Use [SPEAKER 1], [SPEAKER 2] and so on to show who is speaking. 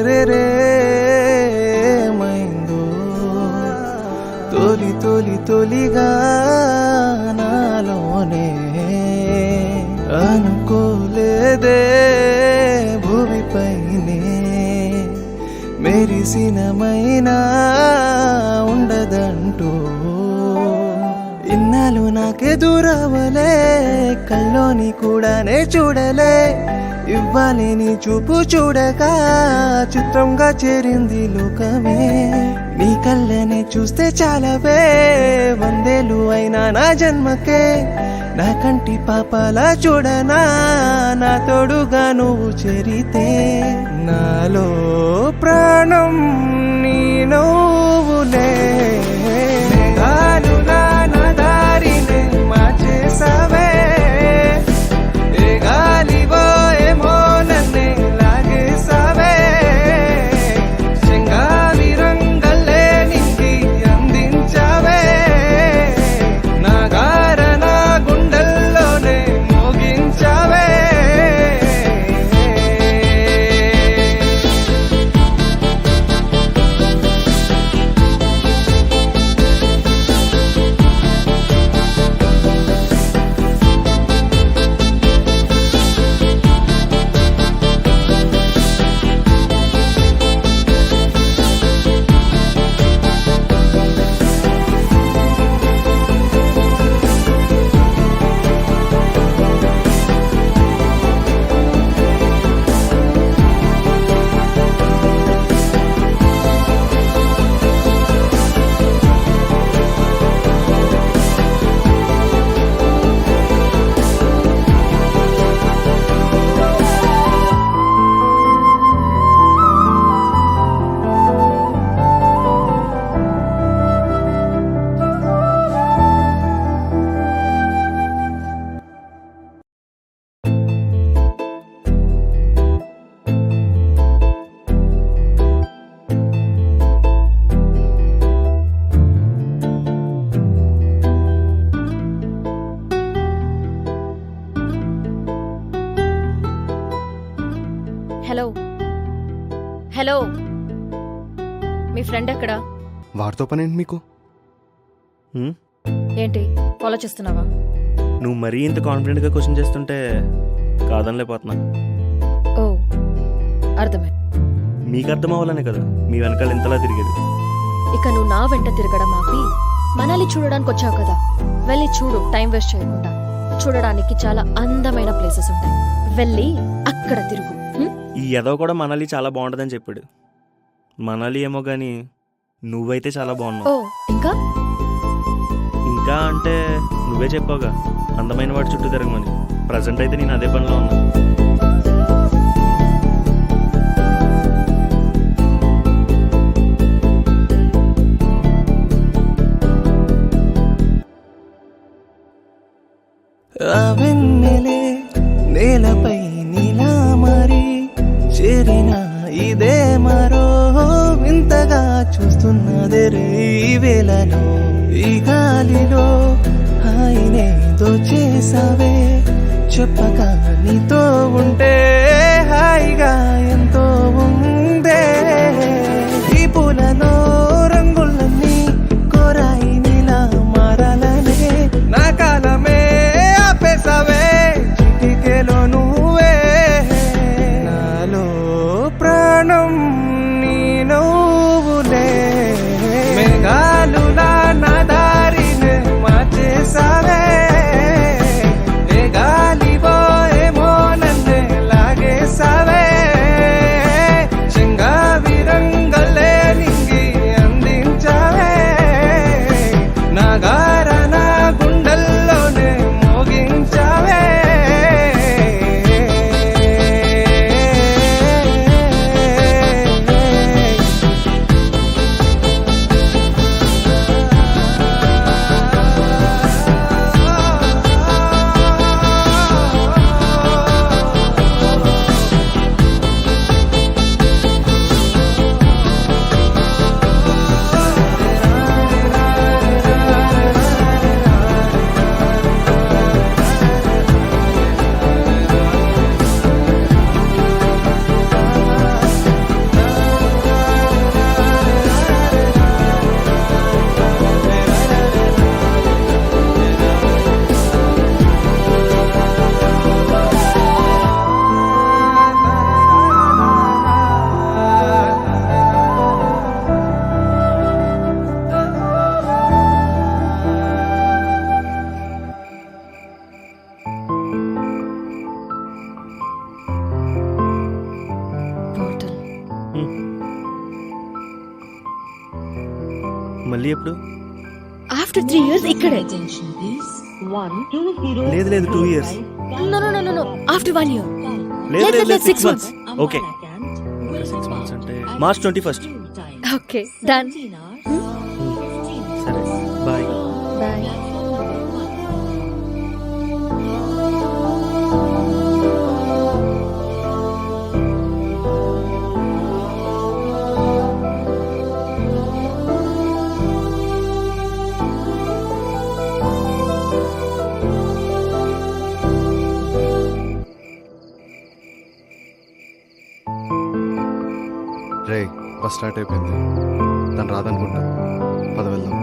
[SPEAKER 1] రే రే మైందో తొలి తొలి తొలిగా నాలోనే అనుకోలేదే భూమిపైనే మెరిసినమైనా ఉండదంటూ ఇన్నాళ్ళు నాకెదురవలే కల్లోని కూడానే చూడలే ఇవ్వాలి నీ చూపు చూడక చిత్రంగా చేరింది లోకమే నీ కళ్ళనే చూస్తే చాలవే వందేలు అయినా నా జన్మకే నా కంటి పాపాలా చూడనా నా తోడుగా నువ్వు చేరితే నాలో ప్రాణం నీ నువ్వులే గాలులా నా దారినే మార్చేసావే ఏ గాలివో ఏమో నన్నే లాగేసావే శంగావి రంగల్లే నింగి అందించావే నా గార నా గుండెల్లోనే మోగించావే
[SPEAKER 2] హలో హలో మీ ఫ్రెండ్ ఎక్కడా?
[SPEAKER 3] వాడితో పని ఏంటి మీకు?
[SPEAKER 2] ఏంటి ఫాలో చేస్తున్నావా?
[SPEAKER 4] నువ్వు మరీ ఇంత కాన్ఫిడెంట్గా క్వశ్చన్ చేస్తుంటే కాదనిలేకపోతున్నా.
[SPEAKER 2] ఓ అర్థమే.
[SPEAKER 4] మీకు అర్థం అవ్వాలనే కదా మీ వెనకాల ఇంతలా తిరిగేది.
[SPEAKER 2] ఇక నువ్వు నా వెంట తిరగడం ఆపి మనాలి చూడడానికి వచ్చావు కదా, వెళ్ళి చూడు. టైం వేస్ట్ చేయకుండా. చూడడానికి చాలా అందమైన ప్లేసెస్ ఉంటాయి, వెళ్ళి అక్కడ తిరుగు.
[SPEAKER 4] ఈ ఎదవ కూడా మనాలి చాలా బాగుంటుందని చెప్పాడు. మనాలి ఏమో కానీ నువ్వైతే చాలా బాగున్నావు.
[SPEAKER 2] ఓ ఇంకా
[SPEAKER 4] ఇంకా అంటే నువ్వే చెప్పావుగా అందమైన వాడి చుట్టూ తిరగమని. ప్రజెంట్ అయితే నేను అదే పనిలో ఉన్నా.
[SPEAKER 1] వెన్నెలే నేలపై నీలా మరి చేరిన ఇదే మరో వింతగా చూస్తున్నదే రే ఈ వేళలో ఈ గాలిలో హాయినే దోచేసావే చెప్పక నీతో ఉంటే హాయిగా ఎంతో ఉందే ఈ పూలలో రంగులన్నీ కోరాయి నీలా మారాలనే నా కాలమే ఆపేసావే చిటికెలో నువ్వే నాలో ప్రాణం నీ నువ్వులే మేఘాలులా నా దారినే మార్చేసావే ఏ గాలివో ఏమో నన్నే లాగేసావే
[SPEAKER 4] ఎప్పుడు
[SPEAKER 2] ఆఫ్టర్ 3 years ఇక్కడే.
[SPEAKER 4] లేదు లేదు 2 years.
[SPEAKER 2] No after 1 year.
[SPEAKER 4] లేదు
[SPEAKER 2] లేదు,
[SPEAKER 4] లేదు
[SPEAKER 2] 6
[SPEAKER 4] 6 months. ఓకే 6 months అంటే మార్చ్ 21st.
[SPEAKER 2] Okay done.
[SPEAKER 4] సరే బాయ్.
[SPEAKER 2] బాయ్.
[SPEAKER 3] రే బస్ స్టార్ట్ అయిపోయింది. తను రాదనుకుంటా. పద వెళ్దాం.